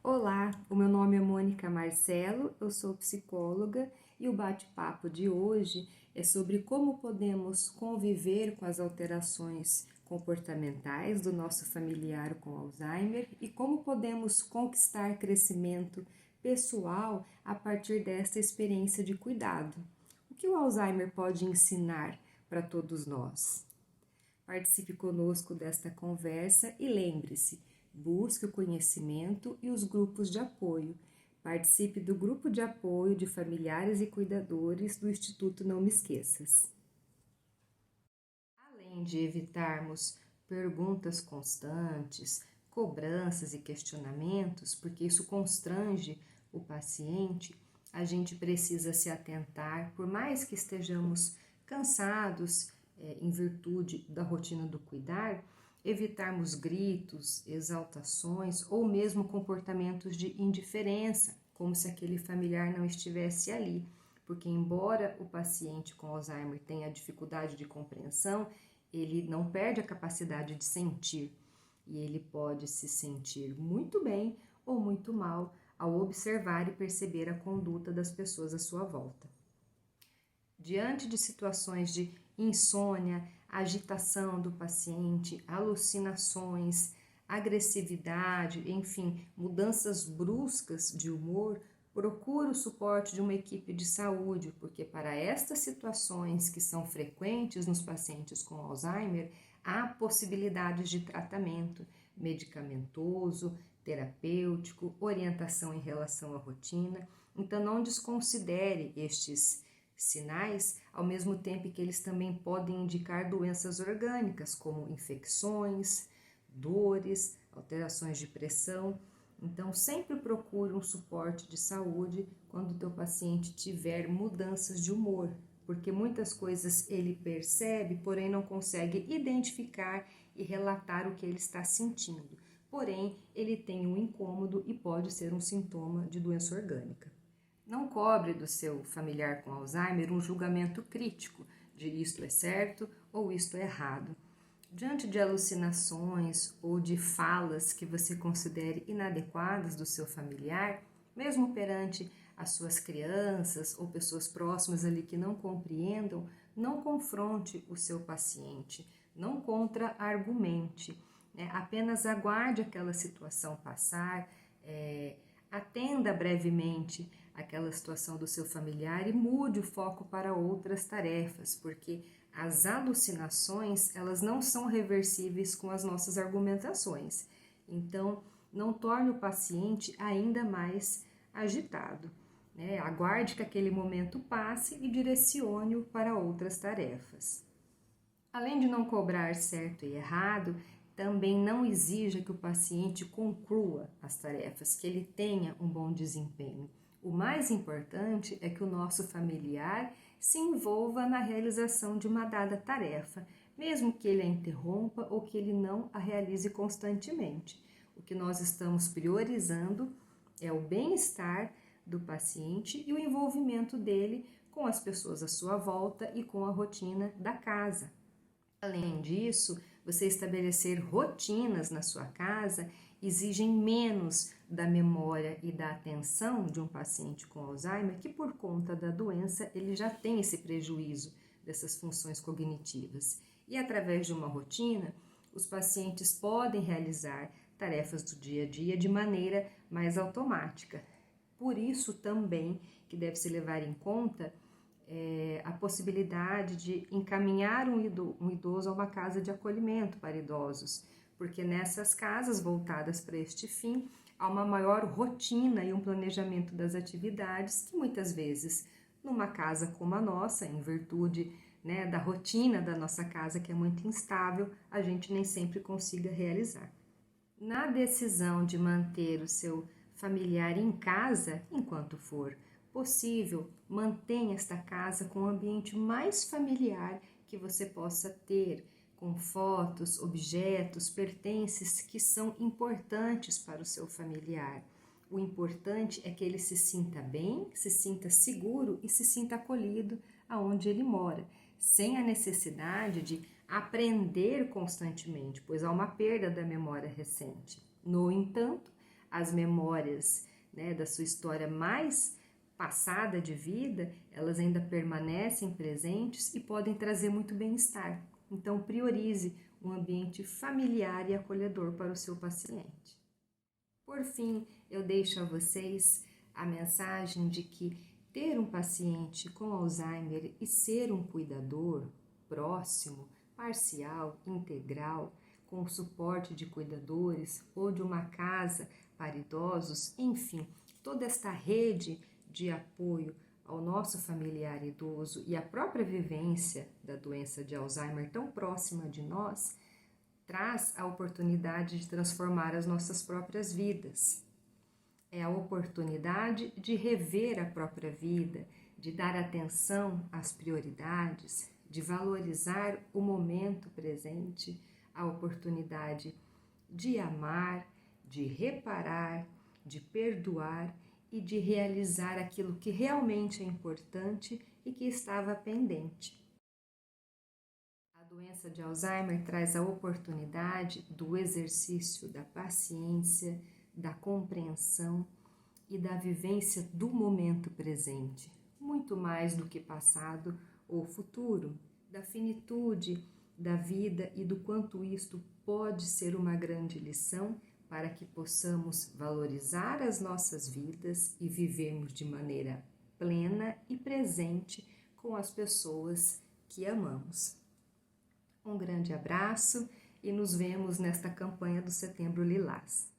Olá, o meu nome é Mônica Marcelo, eu sou psicóloga e o bate-papo de hoje é sobre como podemos conviver com as alterações comportamentais do nosso familiar com Alzheimer e como podemos conquistar crescimento pessoal a partir desta experiência de cuidado. O que o Alzheimer pode ensinar para todos nós? Participe conosco desta conversa e lembre-se, busque o conhecimento e os grupos de apoio. Participe do grupo de apoio de familiares e cuidadores do Instituto Não Me Esqueças. Além de evitarmos perguntas constantes, cobranças e questionamentos, porque isso constrange o paciente, a gente precisa se atentar, por mais que estejamos cansados, em virtude da rotina do cuidar, evitarmos gritos, exaltações ou mesmo comportamentos de indiferença, como se aquele familiar não estivesse ali, porque embora o paciente com Alzheimer tenha dificuldade de compreensão, ele não perde a capacidade de sentir e ele pode se sentir muito bem ou muito mal ao observar e perceber a conduta das pessoas à sua volta. Diante de situações de insônia, agitação do paciente, alucinações, agressividade, enfim, mudanças bruscas de humor, procure o suporte de uma equipe de saúde, porque para estas situações que são frequentes nos pacientes com Alzheimer, há possibilidades de tratamento medicamentoso, terapêutico, orientação em relação à rotina. Então, não desconsidere estes sinais, ao mesmo tempo que eles também podem indicar doenças orgânicas, como infecções, dores, alterações de pressão. Então, sempre procure um suporte de saúde quando o teu paciente tiver mudanças de humor, porque muitas coisas ele percebe, porém não consegue identificar e relatar o que ele está sentindo. Porém, ele tem um incômodo e pode ser um sintoma de doença orgânica. Não cobre do seu familiar com Alzheimer um julgamento crítico de isto é certo ou isto é errado. Diante de alucinações ou de falas que você considere inadequadas do seu familiar, mesmo perante as suas crianças ou pessoas próximas ali que não compreendam, não confronte o seu paciente, não contra-argumente, né? Apenas aguarde aquela situação passar, atenda brevemente aquela situação do seu familiar e mude o foco para outras tarefas, porque as alucinações, elas não são reversíveis com as nossas argumentações. Então, não torne o paciente ainda mais agitado, né? Aguarde que aquele momento passe e direcione-o para outras tarefas. Além de não cobrar certo e errado, também não exija que o paciente conclua as tarefas, que ele tenha um bom desempenho. O mais importante é que o nosso familiar se envolva na realização de uma dada tarefa, mesmo que ele a interrompa ou que ele não a realize constantemente. O que nós estamos priorizando é o bem-estar do paciente e o envolvimento dele com as pessoas à sua volta e com a rotina da casa. Além disso, você estabelecer rotinas na sua casa exigem menos da memória e da atenção de um paciente com Alzheimer, que por conta da doença ele já tem esse prejuízo dessas funções cognitivas. E através de uma rotina, os pacientes podem realizar tarefas do dia a dia de maneira mais automática. Por isso também que deve se levar em conta a possibilidade de encaminhar um idoso a uma casa de acolhimento para idosos, porque nessas casas voltadas para este fim, há uma maior rotina e um planejamento das atividades que muitas vezes, numa casa como a nossa, em virtude, né, da rotina da nossa casa que é muito instável, a gente nem sempre consiga realizar. Na decisão de manter o seu familiar em casa, enquanto for possível, mantenha esta casa com um ambiente mais familiar que você possa ter, com fotos, objetos, pertences que são importantes para o seu familiar. O importante é que ele se sinta bem, se sinta seguro e se sinta acolhido aonde ele mora, sem a necessidade de aprender constantemente, pois há uma perda da memória recente. No entanto, as memórias, né, da sua história mais passada de vida, elas ainda permanecem presentes e podem trazer muito bem-estar. Então, priorize um ambiente familiar e acolhedor para o seu paciente. Por fim, eu deixo a vocês a mensagem de que ter um paciente com Alzheimer e ser um cuidador próximo, parcial, integral, com o suporte de cuidadores ou de uma casa para idosos, enfim, toda esta rede de apoio ao nosso familiar idoso e a própria vivência da doença de Alzheimer tão próxima de nós, traz a oportunidade de transformar as nossas próprias vidas. É a oportunidade de rever a própria vida, de dar atenção às prioridades, de valorizar o momento presente, a oportunidade de amar, de reparar, de perdoar e de realizar aquilo que realmente é importante e que estava pendente. A doença de Alzheimer traz a oportunidade do exercício da paciência, da compreensão e da vivência do momento presente, muito mais do que passado ou futuro, da finitude da vida e do quanto isto pode ser uma grande lição para que possamos valorizar as nossas vidas e vivermos de maneira plena e presente com as pessoas que amamos. Um grande abraço e nos vemos nesta campanha do Setembro Lilás.